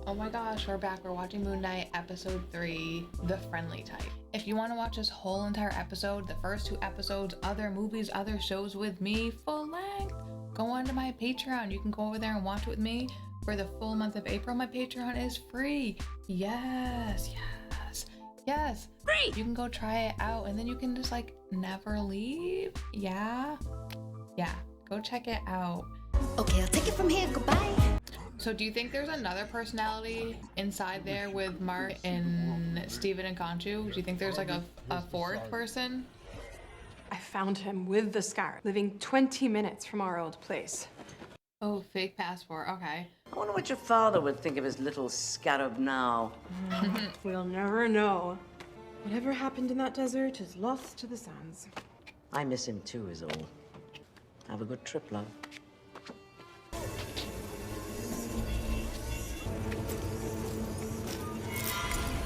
Oh my gosh, we're back. We're watching Moon Knight episode 3, The Friendly Type. If you want to watch this whole entire episode, the first 2 episodes, other movies, other shows with me, full length, go onto my Patreon. You can go over there and watch it with me for the full month of April. My Patreon is free. Yes. Free! You can go try it out and then you can just like never leave. Yeah, go check it out. Okay, I'll take it from here. Goodbye. So do you think there's another personality inside there with Mark and Steven and Khonshu? Do you think there's like a fourth person? I found him with the scarab, living 20 minutes from our old place. Oh, fake passport, okay. I wonder what your father would think of his little scarab now. We'll never know. Whatever happened in that desert is lost to the sands. I miss him too, is all. Have a good trip, love.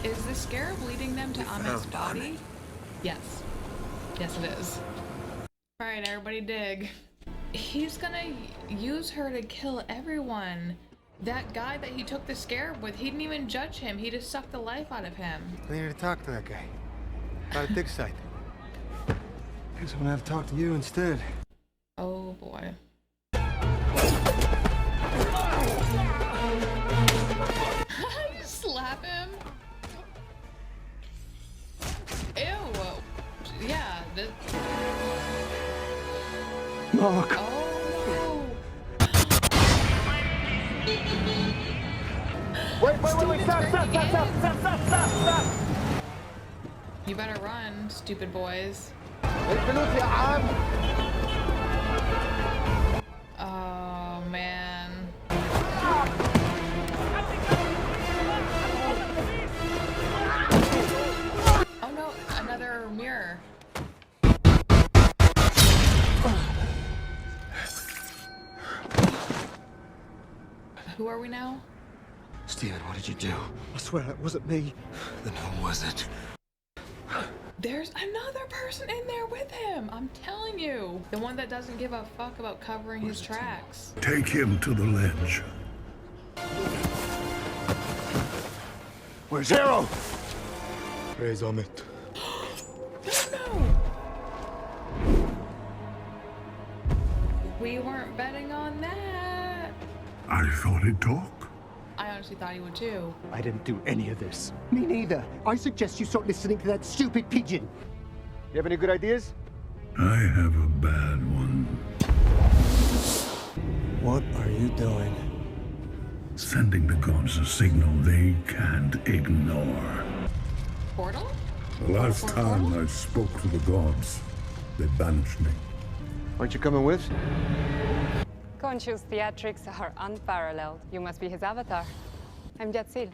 Is the scarab leading them to Ammit's body? Yes. Yes, it is. All right, everybody dig. He's gonna use her to kill everyone. That guy that he took the scarab with, he didn't even judge him. He just sucked the life out of him. I need to talk to that guy about a dig site. Guess I'm gonna have to talk to you instead. Oh boy. You slap him? Ew. Yeah. Mark. Oh no. Wait, stop. You better run, stupid boys. Oh man. Oh no, another mirror. Who are we now? Steven, what did you do? I swear it wasn't me. Then who was it? There's another person in there with him. I'm telling you. The one that doesn't give a fuck about covering his tracks. Take him to the ledge. Where's Harrow? Where's Ammit? No. We weren't betting on that. I thought he'd talk. I honestly thought he would too. I didn't do any of this. Me neither. I suggest you start listening to that stupid pigeon. You have any good ideas? I have a bad one. What are you doing? Sending the gods a signal they can't ignore. Portal? The last time I spoke to the gods, they banished me. Aren't you coming with? Khonshu's theatrics are unparalleled. You must be his avatar. I'm Yatzil,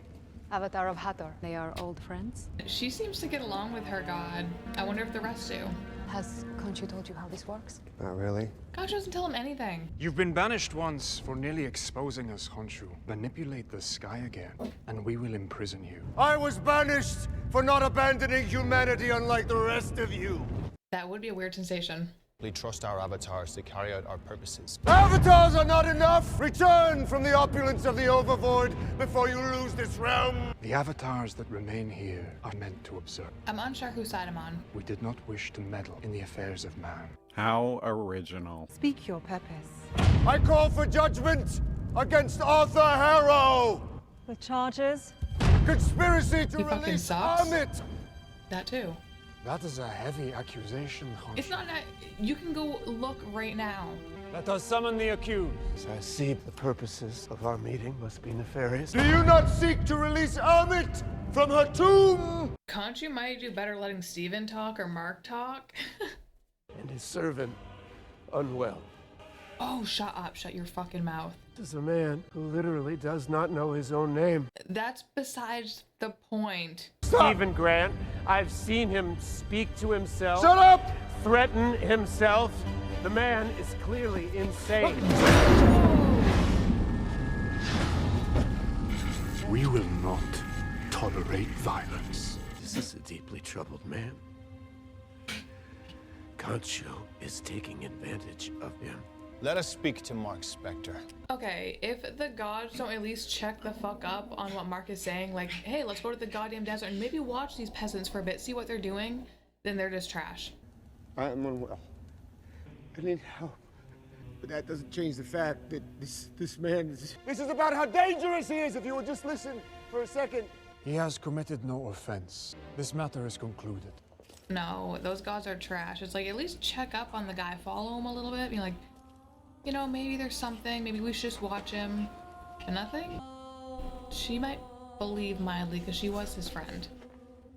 avatar of Hathor. They are old friends. She seems to get along with her god. I wonder if the rest do. Has Khonshu told you how this works? Not really. God doesn't tell him anything. You've been banished once for nearly exposing us, Khonshu. Manipulate the sky again, and we will imprison you. I was banished for not abandoning humanity unlike the rest of you. That would be a weird sensation. We trust our avatars to carry out our purposes. Avatars are not enough! Return from the opulence of the overvoid before you lose this realm! The avatars that remain here are meant to observe. I'm unsure whose side I'm on. We did not wish to meddle in the affairs of man. How original. Speak your purpose. I call for judgment against Arthur Harrow! The charges? Conspiracy to He fucking release sucks. Ammit! That too. That is a heavy accusation, Khonshu. It's not that. You can go look right now. Let us summon the accused. I see the purposes of our meeting must be nefarious. Do you not seek to release Ammit from her tomb? Khonshu might do better letting Steven talk or Mark talk. And his servant unwell. Oh, shut up. Shut your fucking mouth. This is a man who literally does not know his own name. That's besides the point. Stephen Grant, I've seen him speak to himself. Shut up! Threaten himself. The man is clearly insane. We will not tolerate violence. This is a deeply troubled man. Khonshu is taking advantage of him. Let us speak to Mark Spector. Okay, if the gods don't at least check the fuck up on what Mark is saying, like, hey, let's go to the goddamn desert and maybe watch these peasants for a bit, see what they're doing, then they're just trash. I am unwell. I need help. But that doesn't change the fact that this man is... This is about how dangerous he is, if you would just listen for a second. He has committed no offense. This matter is concluded. No, those gods are trash. It's like, at least check up on the guy, follow him a little bit, be like, you know, maybe there's something, maybe we should just watch him. And nothing? She might believe mildly because she was his friend.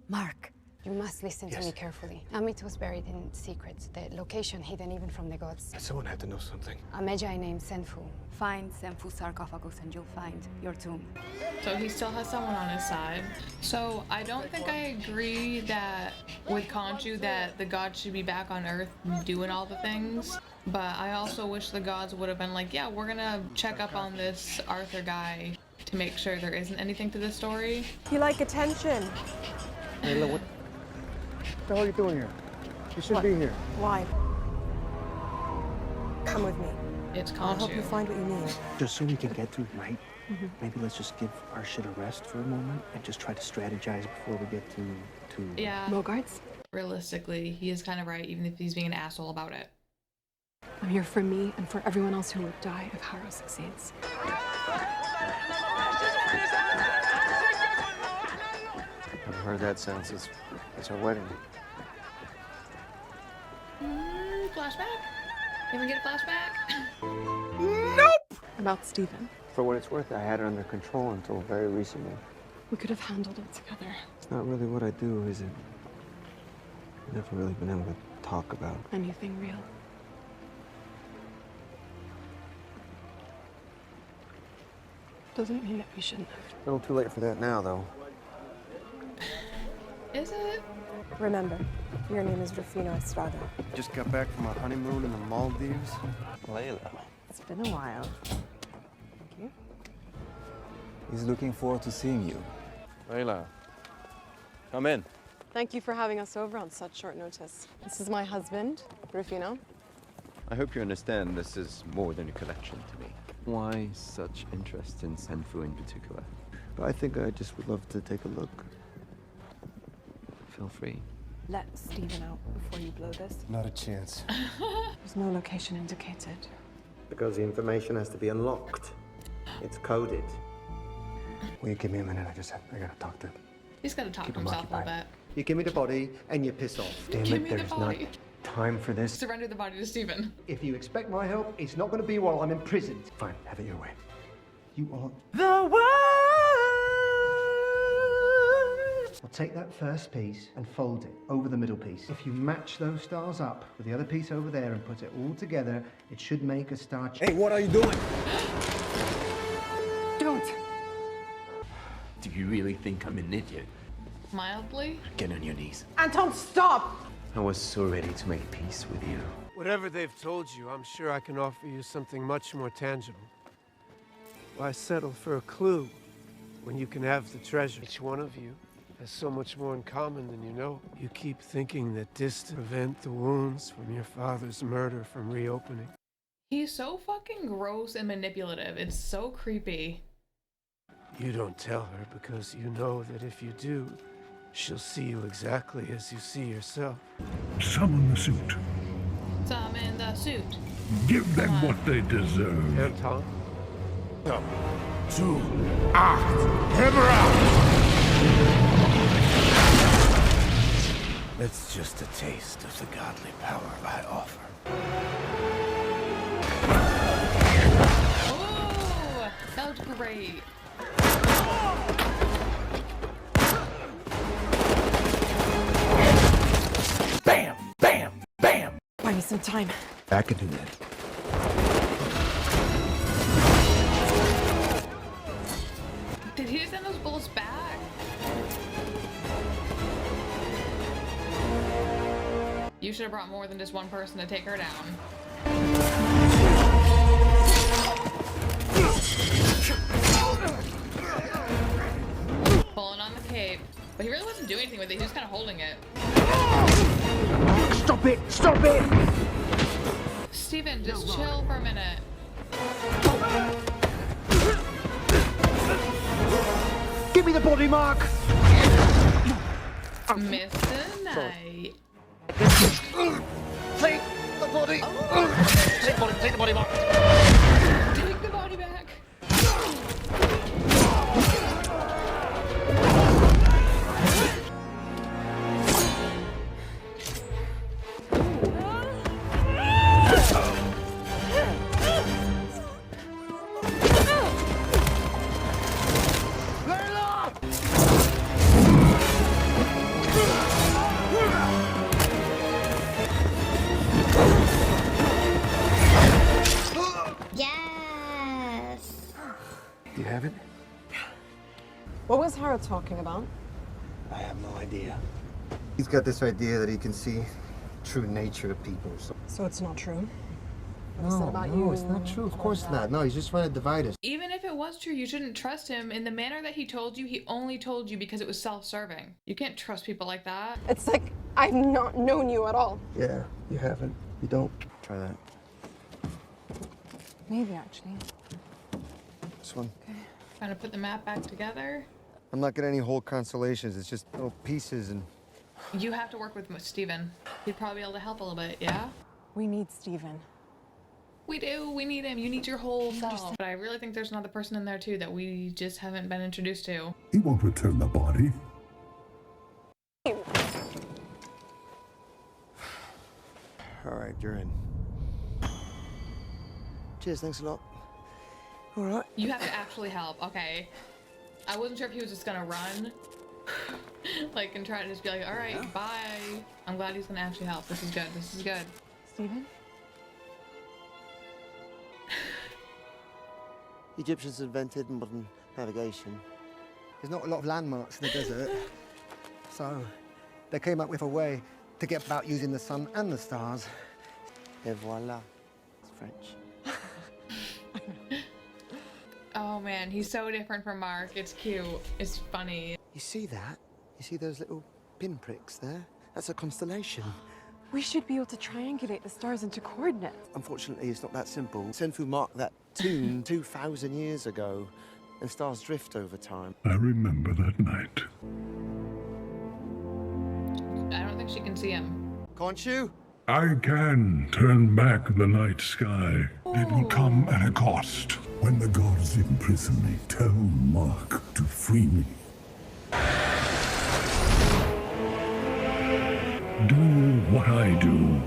Mark, you must listen to me carefully. Ammit was buried in secret, the location hidden even from the gods. Someone had to know something. A medjay named Senfu. Find Senfu's sarcophagus and you'll find your tomb. So he still has someone on his side. So I don't think I agree that with Khonshu that the gods should be back on Earth doing all the things. But I also wish the gods would have been like, yeah, we're gonna check up on this Arthur guy to make sure there isn't anything to this story. You like attention. Layla, what the hell are you doing here? You shouldn't be here. Why? Come with me. It's I'll help you Khonshu. find what you need. Just so we can get through the night, maybe let's just give our shit a rest for a moment and just try to strategize before we get to Yeah. Mogart's? Realistically, he is kind of right, even if he's being an asshole about it. I'm here for me and for everyone else who would die if Harrow succeeds. I've heard that sound since it's our wedding. Flashback? Can we get a flashback? About Stephen. For what it's worth, I had it under control until very recently. We could have handled it together. It's not really what I do, is it? I've never really been able to talk about Anything real. Doesn't mean that we shouldn't have. A little too late for that now, though. Is it? Remember, your name is Rufino Estrada. Just got back from a honeymoon in the Maldives. Layla. It's been a while. Thank you. He's looking forward to seeing you. Layla, come in. Thank you for having us over on such short notice. This is my husband, Rufino. I hope you understand this is more than a collection to me. Why such interest in Senfu in particular? I think I just would love to take a look. Feel free. Let Stephen out before you blow this. Not a chance. There's no location indicated. Because the information has to be unlocked. It's coded. Will you give me a minute? I gotta talk to him. He's got to talk Keep to him himself a little occupied. bit. You give me the body and you piss off. Damn Give it, me the there's not body. time for this. Surrender the body to Stephen. If you expect my help, it's not going to be while I'm imprisoned. Fine, have it your way. You are... The world! Well, take that first piece and fold it over the middle piece. If you match those stars up with the other piece over there and put it all together, it should make a star... Hey, what are you doing? Don't! Do you really think I'm an idiot? Mildly? Get on your knees. Anton, stop! I was so ready to make peace with you. Whatever they've told you, I'm sure I can offer you something much more tangible. Why settle for a clue when you can have the treasure? Each one of you has so much more in common than you know. You keep thinking that this to prevent the wounds from your father's murder from reopening. He's so fucking gross and manipulative. It's so creepy. You don't tell her because you know that if you do, she'll see you exactly as you see yourself. Summon the suit. Some in the suit. Give them what they deserve. Anton? Come to act. Hammer That's just a taste of the godly power I offer. Oh, that was great. Bam, bam, bam. Buy me some time. I can do that. Did he send those bullets back? You should have brought more than just one person to take her down. Pulling on the cape. But he really wasn't doing anything with it, he was kind of holding it. Stop it! Stop it! Steven, just chill for a minute. Give me the body mark! Mr. Knight. Take the body! Take the body mark! Take the body back. Yes. Do you have it? What was Harrow talking about? I have no idea. He's got this idea that he can see true nature of people. So it's not true? What he said about you? No, it's not true. Of course not. No, he's just trying to divide us. Even if it was true, you shouldn't trust him. In the manner that he told you, he only told you because it was self-serving. You can't trust people like that. It's like I've not known you at all. Yeah, you haven't. You don't. Try that. Maybe, actually. This one. Okay. Trying to put the map back together. I'm not getting any whole constellations. It's just little pieces and... You have to work with Steven. He'd probably be able to help a little bit, yeah? We need Steven. We do. We need him. You need your whole self. But I really think there's another person in there, too, that we just haven't been introduced to. He won't return the body. All right, you're in. Cheers, thanks a lot. All right. You have to actually help. Okay. I wasn't sure if he was just gonna run. Like, and try to just be like, all right, bye. I'm glad he's gonna actually help. This is good. This is good. Steven? Egyptians invented modern navigation. There's not a lot of landmarks in the desert. So they came up with a way to get about using the sun and the stars. Et voila. It's French. Oh man, he's so different from Mark. It's cute. It's funny. You see that? You see those little pinpricks there? That's a constellation. We should be able to triangulate the stars into coordinates. Unfortunately, it's not that simple. Senfu marked that tomb 2,000 years ago, and stars drift over time. I remember that night. I don't think she can see him. Khonshu? I can turn back the night sky. It will come at a cost. When the gods imprison me, tell Mark to free me. Do what I do.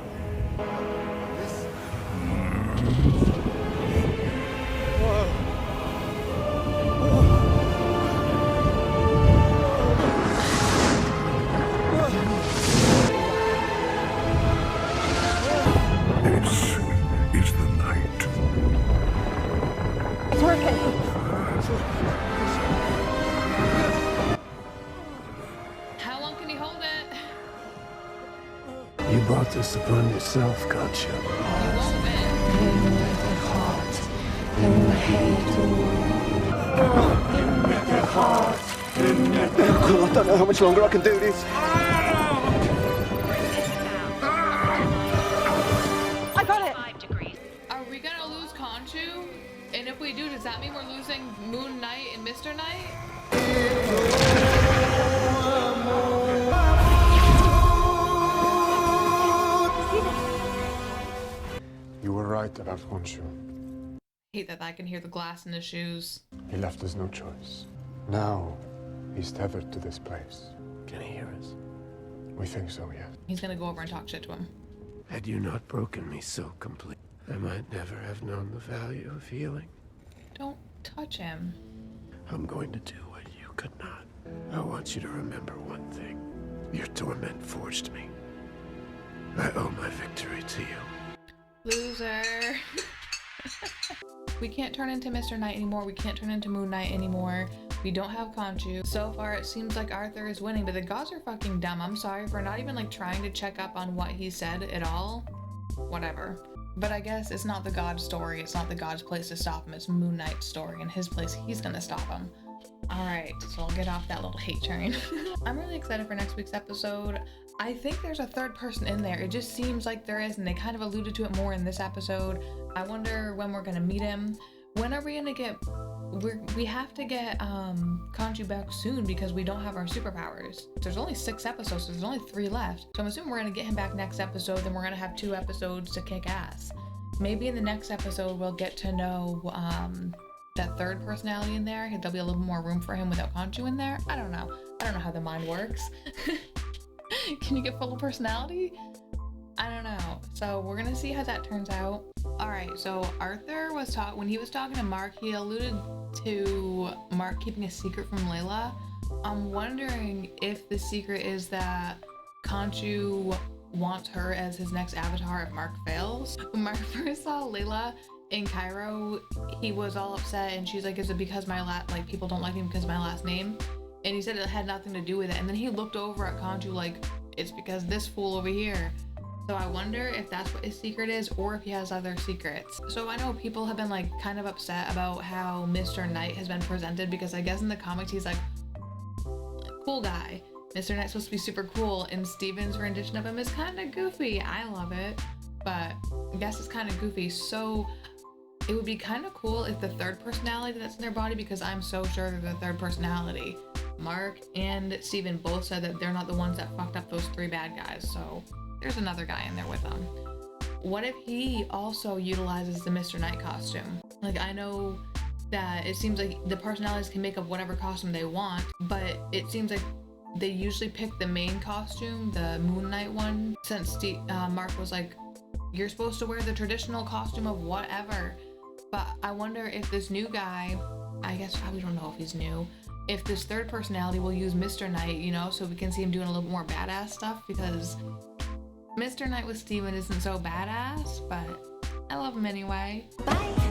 This is the night. It's working. How long can he hold it? You brought this upon yourself, Khonshu. He won't win. I don't know how much longer I can do this. I got it. Are we gonna lose Khonshu? And if we do, does that mean we're losing Moon Knight and Mr. Knight? You were right about Khonshu. Hate that I can hear the glass in his shoes. He left us no choice. Now, he's tethered to this place. Can he hear us? We think so, yes. He's gonna go over and talk shit to him. Had you not broken me so complete, I might never have known the value of healing. Don't touch him. I'm going to do what you could not. I want you to remember one thing. Your torment forged me. I owe my victory to you. Loser. We can't turn into Mr. Knight anymore. We can't turn into Moon Knight anymore. We don't have Khonshu. So far, it seems like Arthur is winning, but the gods are fucking dumb. I'm sorry for not even like trying to check up on what he said at all. Whatever. But I guess it's not the god's story. It's not the god's place to stop him. It's Moon Knight's story. And his place, he's gonna stop him. All right, so I'll get off that little hate train. I'm really excited for next week's episode. I think there's a third person in there. It just seems like there is, and they kind of alluded to it more in this episode. I wonder when we're gonna meet him. When are we gonna get... We have to get Khonshu back soon because we don't have our superpowers. There's only 6 episodes, so there's only 3 left. So I'm assuming we're gonna get him back next episode, then we're gonna have 2 episodes to kick ass. Maybe in the next episode we'll get to know that third personality in there. There'll be a little more room for him without Khonshu in there. I don't know. I don't know how the mind works. Can you get full personality? I don't know. So we're gonna see how that turns out. Alright, so Arthur was when he was talking to Mark, he alluded to Mark keeping a secret from Layla. I'm wondering if the secret is that Khonshu wants her as his next avatar if Mark fails. When Mark first saw Layla in Cairo, he was all upset and she's like, is it because people don't like me because of my last name? And he said it had nothing to do with it. And then he looked over at Khonshu like, it's because this fool over here. So I wonder if that's what his secret is or if he has other secrets. So I know people have been like kind of upset about how Mr. Knight has been presented because I guess in the comics he's like, cool guy. Mr. Knight's supposed to be super cool and Steven's rendition of him is kind of goofy. I love it, but I guess it's kind of goofy. So it would be kind of cool if the third personality that's in their body, because I'm so sure they're the third personality. Mark and Steven both said that they're not the ones that fucked up those 3 bad guys, so there's another guy in there with them. What if he also utilizes the Mr. Knight costume? Like, I know that it seems like the personalities can make up whatever costume they want, but it seems like they usually pick the main costume, the Moon Knight one, since Mark was like, you're supposed to wear the traditional costume of whatever. But I wonder if this new guy, I guess we don't know if he's new, if this third personality will use Mr. Knight, you know, so we can see him doing a little more badass stuff, because Mr. Knight with Steven isn't so badass, but I love him anyway. Bye.